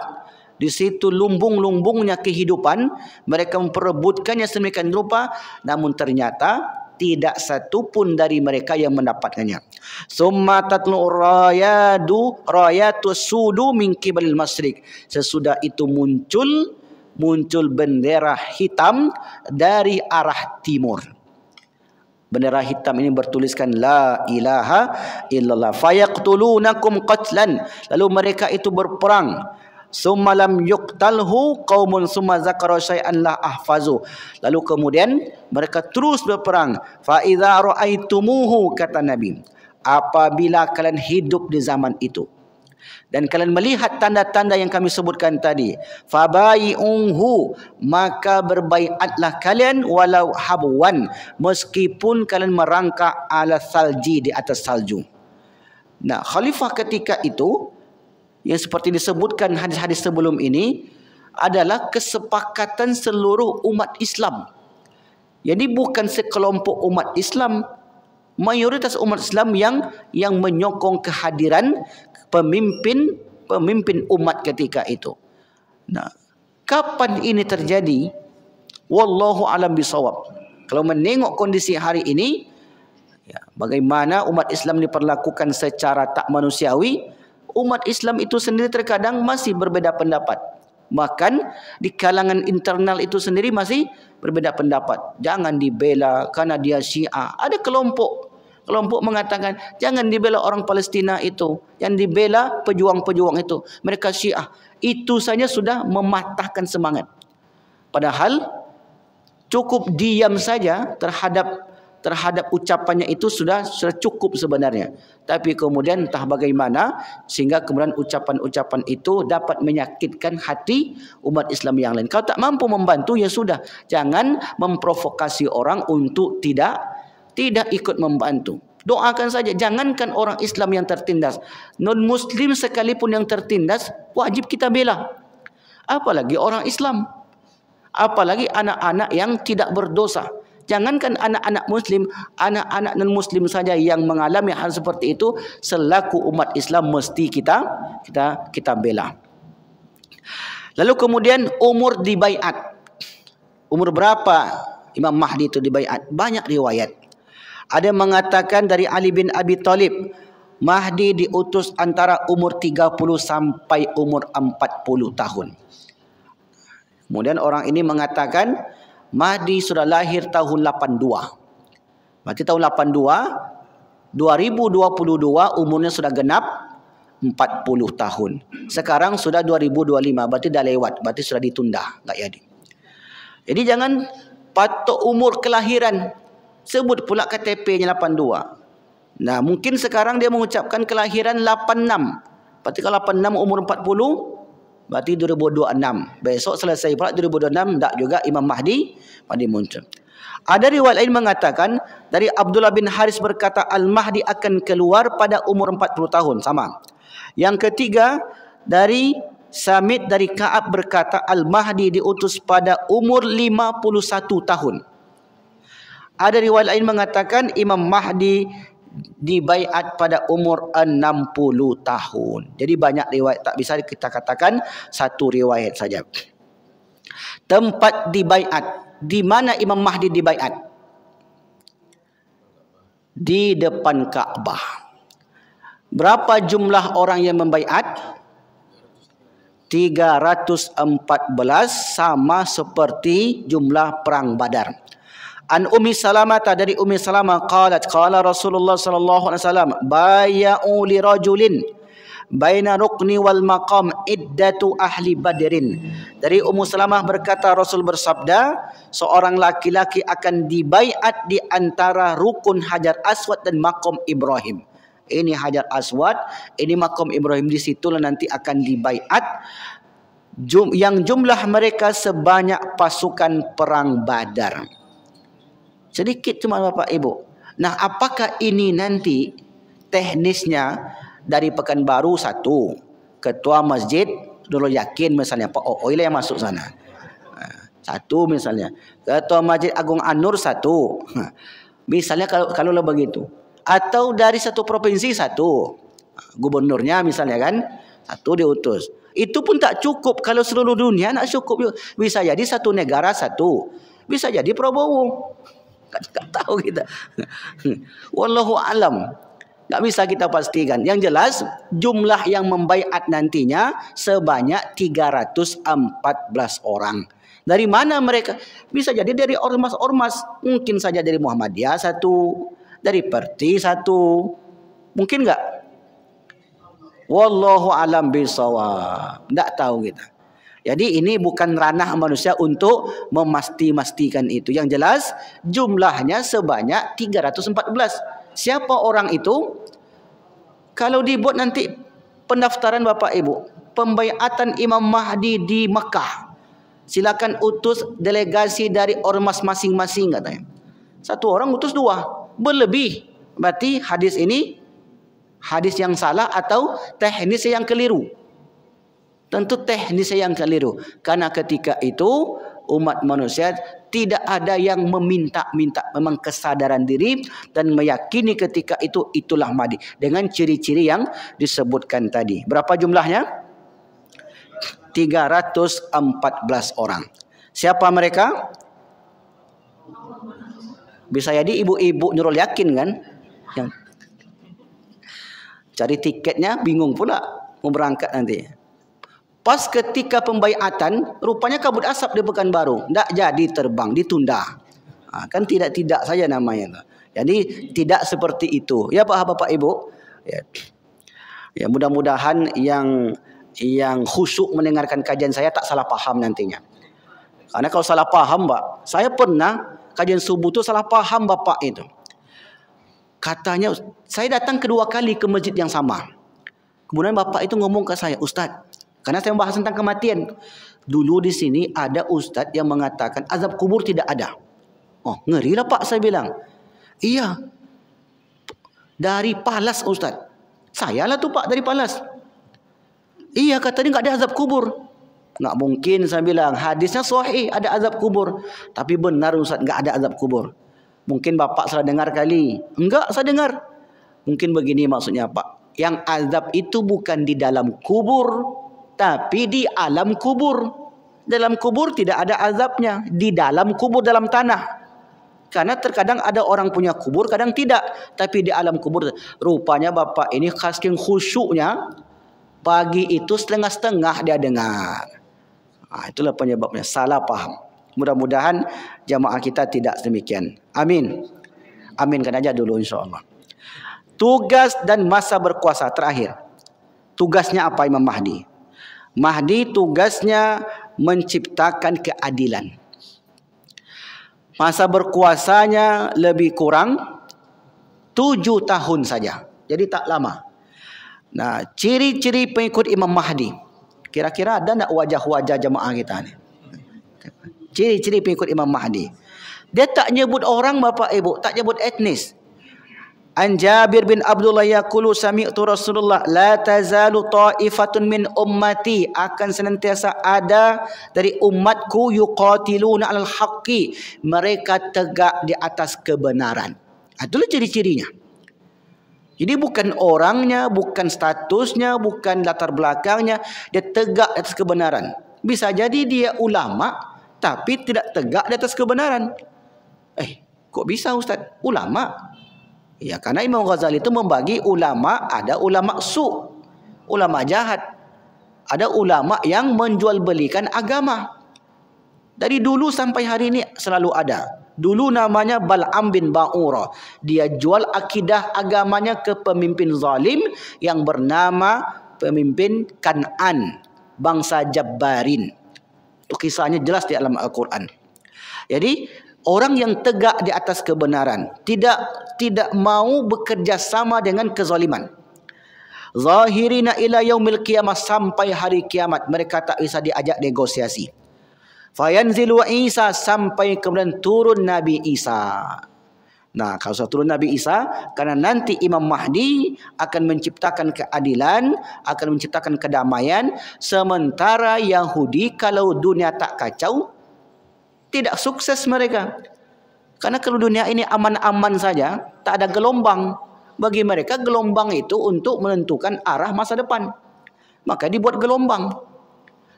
Di situ lumbung-lumbungnya kehidupan. Mereka memperebutkannya sedemikian rupa, namun ternyata tidak satu pun dari mereka yang mendapatkannya. Summa tatlu rayatu sudu min qibalil masyriq. Sesudah itu muncul bendera hitam dari arah timur. Bendera hitam ini bertuliskan la ilaha illallah. Fayaqtulunakum qatlan. Lalu mereka itu berperang. Summa lam yuqtalhu qaumun summa zakara syai'an la ahfazu. Lalu kemudian mereka terus berperang. Fa idza ra'aitumuhu, kata Nabi, apabila kalian hidup di zaman itu dan kalian melihat tanda-tanda yang kami sebutkan tadi, fabai'uhu, maka berbaiatlah kalian walau habwan, meskipun kalian merangkak ala salji, di atas salju. Nah, khalifah ketika itu yang seperti disebutkan hadis-hadis sebelum ini adalah kesepakatan seluruh umat Islam. Jadi bukan sekelompok umat Islam, mayoritas umat Islam yang menyokong kehadiran pemimpin umat ketika itu. Nah, kapan ini terjadi? Wallahu alam bisawab. Kalau menengok kondisi hari ini, ya, bagaimana umat Islam diperlakukan secara tak manusiawi, umat Islam itu sendiri terkadang masih berbeda pendapat. Bahkan di kalangan internal itu sendiri masih berbeda pendapat. Jangan dibela karena dia Syiah. Ada kelompok mengatakan jangan dibela orang Palestina itu, yang dibela pejuang-pejuang itu, mereka Syiah. Itu saja sudah mematahkan semangat. Padahal cukup diam saja terhadap ucapannya itu sudah cukup sebenarnya. Tapi kemudian entah bagaimana sehingga kemudian ucapan-ucapan itu dapat menyakitkan hati umat Islam yang lain. Kalau tak mampu membantu, ya sudah, jangan memprovokasi orang untuk tidak ikut membantu. Doakan saja, jangankan orang Islam yang tertindas, non-muslim sekalipun yang tertindas wajib kita bela. Apalagi orang Islam, apalagi anak-anak yang tidak berdosa. Jangankan anak-anak muslim, anak-anak non-muslim saja yang mengalami hal seperti itu, selaku umat Islam mesti kita bela. Lalu kemudian umur dibaiat. Umur berapa Imam Mahdi itu dibaiat? Banyak riwayat. Ada mengatakan dari Ali bin Abi Thalib, Mahdi diutus antara umur 30 sampai umur 40 tahun. Kemudian orang ini mengatakan Mahdi sudah lahir tahun 82. Berarti tahun 82, 2022 umurnya sudah genap 40 tahun. Sekarang sudah 2025, berarti dah lewat, berarti sudah ditunda, enggak jadi. Jadi jangan patok umur kelahiran, sebut pula KTP-nya 82. Nah, mungkin sekarang dia mengucapkan kelahiran 86. Berarti kalau 86 umur 40, Berarti 2026. Besok selesai pula 2026, tak juga Imam Mahdi muncul. Ada riwayat lain mengatakan dari Abdullah bin Haris berkata Al-Mahdi akan keluar pada umur 40 tahun. Sama. Yang ketiga dari Samit dari Ka'ab berkata Al-Mahdi diutus pada umur 51 tahun. Ada riwayat lain mengatakan Imam Mahdi dibaiat pada umur 60 tahun. Jadi banyak riwayat, tak bisa kita katakan satu riwayat saja. Tempat dibaiat, di mana Imam Mahdi dibaiat? Di depan Ka'bah. Berapa jumlah orang yang membaiat? 314, sama seperti jumlah perang Badar. An Ummi Salamah, dari Ummi Salamah qalat qala Rasulullah sallallahu alaihi wasallam bay'u li rajulin baina rukni wal maqam iddatu ahli badrin. Dari Ummu Salamah berkata Rasul bersabda seorang laki-laki akan dibaiat di antara rukun Hajar Aswad dan maqam Ibrahim. Ini Hajar Aswad, ini maqam Ibrahim, di situlah nanti akan dibaiat yang jumlah mereka sebanyak pasukan perang Badar. Sedikit cuma Bapak Ibu. Nah, apakah ini nanti teknisnya dari Pekanbaru satu, ketua masjid dulu yakin misalnya Pak Ooi yang masuk sana. Satu misalnya. Ketua Masjid Agung An-Nur satu. Misalnya kalau begitu. Atau dari satu provinsi satu. Gubernurnya misalnya kan satu diutus. Itu pun tak cukup kalau seluruh dunia nak cukup. Bisa jadi satu negara satu. Bisa jadi Prabowo. Tak tahu kita. Wallahu alam. Tak bisa kita pastikan. Yang jelas jumlah yang membaiat nantinya sebanyak 314 orang. Dari mana mereka? Bisa jadi dari ormas-ormas. Mungkin saja dari Muhammadiyah satu, dari Perti satu. Mungkin enggak? Wallahu alam bisawab. Tak tahu kita. Jadi ini bukan ranah manusia untuk memastikan itu. Yang jelas jumlahnya sebanyak 314. Siapa orang itu? Kalau dibuat nanti pendaftaran Bapak Ibu, pembaiatan Imam Mahdi di Mekah, silakan utus delegasi dari ormas masing-masing katanya. Satu orang utus dua, berlebih. Berarti hadis ini hadis yang salah atau teknis yang keliru. Tentu teknisnya yang keliru. Karena ketika itu umat manusia tidak ada yang meminta-minta. Memang kesadaran diri dan meyakini ketika itu itulah Mahdi. Dengan ciri-ciri yang disebutkan tadi. Berapa jumlahnya? 314 orang. Siapa mereka? Bisa jadi ibu-ibu Nurul Yakin kan? Yang cari tiketnya bingung pula mau berangkat nanti. Pas ketika pembaiatan, rupanya kabut asap di Pekanbaru. Tak jadi terbang, ditunda. Kan tidak saja namanya. Jadi tidak seperti itu. Ya Bapak Ibu. Ya mudah-mudahan yang khusyuk mendengarkan kajian saya tak salah paham nantinya. Karena kalau salah paham Pak, saya pernah kajian subuh itu salah paham Bapak itu. Katanya, saya datang kedua kali ke masjid yang sama. Kemudian Bapak itu ngomong ke saya, Ustaz, karena saya membahas tentang kematian. Dulu di sini ada ustaz yang mengatakan azab kubur tidak ada. Oh, ngeri lah Pak, saya bilang. Iya. Dari Palas Ustaz. Saya lah tu Pak dari Palas. Iya, katanya enggak ada azab kubur. Enggak mungkin, saya bilang. Hadisnya sahih ada azab kubur. Tapi benar Ustaz, enggak ada azab kubur. Mungkin Bapak salah dengar kali. Enggak, saya dengar. Mungkin begini maksudnya Pak. Yang azab itu bukan di dalam kubur, tapi di alam kubur. Dalam kubur tidak ada azabnya. Di dalam kubur, dalam tanah. Karena terkadang ada orang punya kubur, kadang tidak. Tapi di alam kubur. Rupanya Bapak ini saking khusyuknya, pagi itu setengah-setengah dia dengar. Itulah penyebabnya. Salah paham. Mudah-mudahan jamaah kita tidak demikian. Amin. Aminkan aja dulu insyaAllah. Tugas dan masa berkuasa terakhir. Tugasnya apa Imam Mahdi? Mahdi tugasnya menciptakan keadilan. Masa berkuasanya lebih kurang 7 tahun saja. Jadi tak lama. Nah, ciri-ciri pengikut Imam Mahdi. Kira-kira ada tak wajah-wajah jemaah kita ni? Ciri-ciri pengikut Imam Mahdi. Dia tak nyebut orang Bapak Ibu, tak nyebut etnis. An Jabir bin Abdullah yaqulu sami'tu Rasulullah la tazalu ta'ifatun min ummati, akan senantiasa ada dari umatku yuqatiluna 'alal haqqi, mereka tegak di atas kebenaran. Itulah ciri-cirinya. Jadi bukan orangnya, bukan statusnya, bukan latar belakangnya, dia tegak di atas kebenaran. Bisa jadi dia ulama tapi tidak tegak di atas kebenaran. Kok bisa Ustaz? Ulama? Ya, karena Imam Ghazali itu membagi ulama, ada ulama su, ulama jahat. Ada ulama yang menjual belikan agama. Dari dulu sampai hari ini selalu ada. Dulu namanya Bal'am bin Ba'ura. Dia jual akidah agamanya ke pemimpin zalim yang bernama pemimpin Kan'an, bangsa Jabbarin. Itu kisahnya jelas di dalam Al-Quran. Jadi orang yang tegak di atas kebenaran, tidak mau bekerja sama dengan kezaliman. Zahirina ila yaumil qiyamah, sampai hari kiamat mereka tak bisa diajak negosiasi. Fayanzilu Isa, sampai kemudian turun Nabi Isa. Nah, kalau sudah turun Nabi Isa, karena nanti Imam Mahdi akan menciptakan keadilan, akan menciptakan kedamaian. Sementara Yahudi kalau dunia tak kacau, tidak sukses mereka. Karena kalau dunia ini aman-aman saja, tak ada gelombang. Bagi mereka gelombang itu untuk menentukan arah masa depan. Maka dibuat gelombang.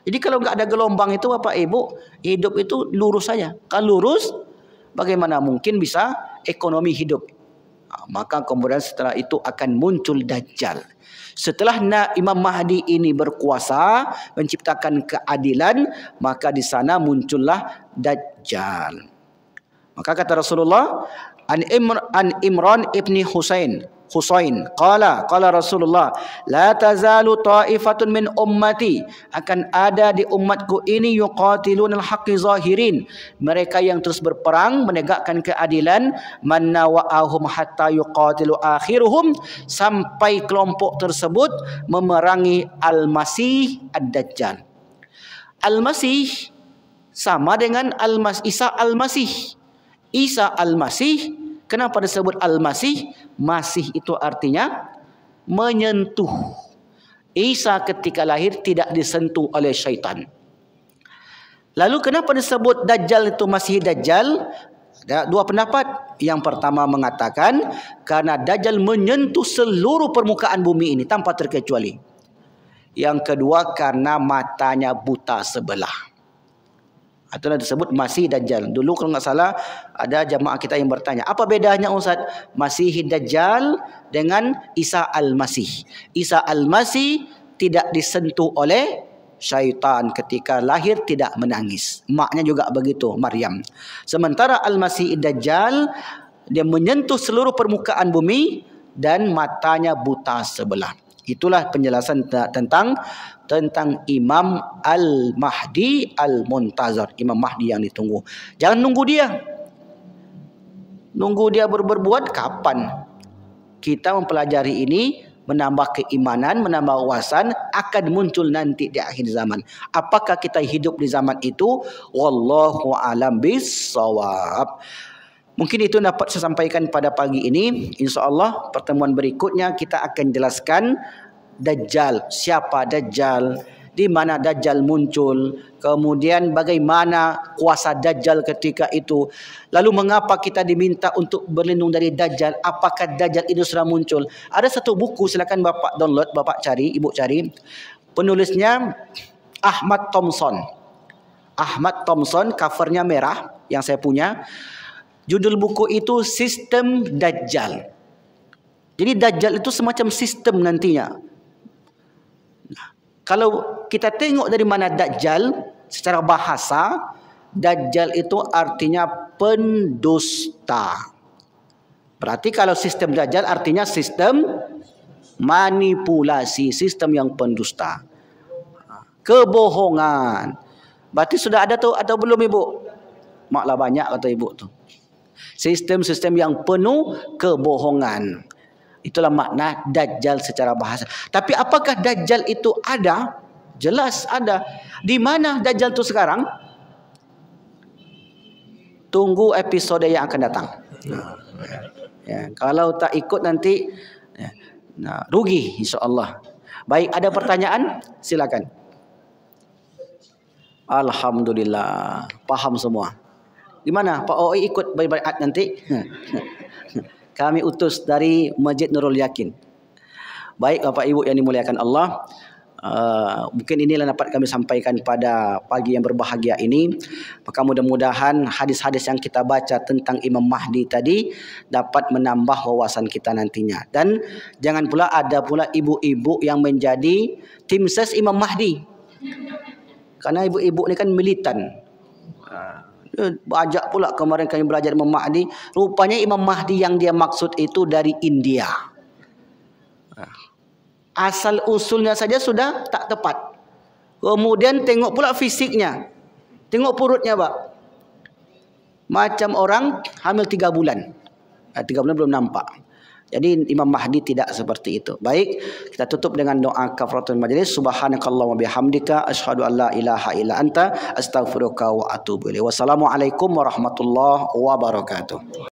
Jadi kalau nggak ada gelombang itu Bapak Ibu, hidup itu lurus saja. Kalau lurus, bagaimana mungkin bisa ekonomi hidup? Maka kemudian setelah itu akan muncul Dajjal. Setelah Imam Mahdi ini berkuasa, menciptakan keadilan, maka di sana muncullah Dajjal. Maka kata Rasulullah, an Imran ibni Husain qala Rasulullah, la tazalu ta'ifatun min ummati, akan ada di umatku ini yuqatilunal haqqi zahirin, mereka yang terus berperang menegakkan keadilan, mannawa'ahum hatta yuqatilu akhiruhum, sampai kelompok tersebut memerangi Al-Masih Ad-Dajjal. Al-Masih sama dengan Isa Al-Masih. Isa Al-Masih, kenapa disebut Al-Masih? Masih itu artinya menyentuh. Isa ketika lahir tidak disentuh oleh syaitan. Lalu kenapa disebut Dajjal itu Masih Dajjal? Ada dua pendapat. Yang pertama mengatakan karena Dajjal menyentuh seluruh permukaan bumi ini tanpa terkecuali. Yang kedua karena matanya buta sebelah. Itulah disebut Masih Dajjal. Dulu kalau nggak salah ada jamaah kita yang bertanya, apa bedanya Ustaz Masih Dajjal dengan Isa Al-Masih? Isa Al-Masih tidak disentuh oleh syaitan, ketika lahir tidak menangis. Maknya juga begitu, Maryam. Sementara Al-Masih Dajjal dia menyentuh seluruh permukaan bumi dan matanya buta sebelah. Itulah penjelasan tentang Imam Al-Mahdi Al-Muntazar, Imam Mahdi yang ditunggu. Jangan nunggu dia. Nunggu dia berbuat kapan? Kita mempelajari ini, menambah keimanan, menambah wawasan, akan muncul nanti di akhir zaman. Apakah kita hidup di zaman itu? Wallahu a'lam bissawab. Mungkin itu dapat saya sampaikan pada pagi ini. InsyaAllah pertemuan berikutnya kita akan jelaskan Dajjal. Siapa Dajjal? Di mana Dajjal muncul? Kemudian bagaimana kuasa Dajjal ketika itu? Lalu mengapa kita diminta untuk berlindung dari Dajjal? Apakah Dajjal itu sudah muncul? Ada satu buku, silakan Bapak download, Bapak cari, Ibu cari. Penulisnya Ahmad Thompson. Ahmad Thompson, covernya merah yang saya punya. Judul buku itu Sistem Dajjal. Jadi Dajjal itu semacam sistem nantinya. Nah, kalau kita tengok dari mana Dajjal secara bahasa, Dajjal itu artinya pendusta. Berarti kalau sistem Dajjal artinya sistem manipulasi, sistem yang pendusta. Kebohongan. Berarti sudah ada tuh atau belum Ibu? Maklah banyak kata Ibu tuh. Sistem-sistem yang penuh kebohongan. Itulah makna Dajjal secara bahasa. Tapi apakah Dajjal itu ada? Jelas ada. Di mana Dajjal itu sekarang? Tunggu episode yang akan datang. Ya, kalau tak ikut nanti rugi insya-Allah. Baik, ada pertanyaan? Silakan. Alhamdulillah, paham semua. Gimana Pak OI ikut baiat nanti? Kami utus dari Masjid Nurul Yakin. Baik Bapak Ibu yang dimuliakan Allah, mungkin inilah dapat kami sampaikan pada pagi yang berbahagia ini. Maka mudah-mudahan hadis-hadis yang kita baca tentang Imam Mahdi tadi dapat menambah wawasan kita nantinya. Dan jangan pula ada pula ibu-ibu yang menjadi tim ses Imam Mahdi. Karena ibu-ibu ni kan militan. Bajak pula kemarin kami belajar Imam Mahdi. Rupanya Imam Mahdi yang dia maksud itu dari India. Asal usulnya saja sudah tak tepat. Kemudian tengok pula fisiknya. Tengok perutnya Pak. Macam orang hamil 3 bulan. 3 bulan belum nampak. Jadi Imam Mahdi tidak seperti itu. Baik, kita tutup dengan doa kafaratul majlis. Subhanakallahumma bihamdika asyhadu an la ilaha illa anta astaghfiruka wa atubu ilaik. Wassalamualaikum warahmatullahi wabarakatuh.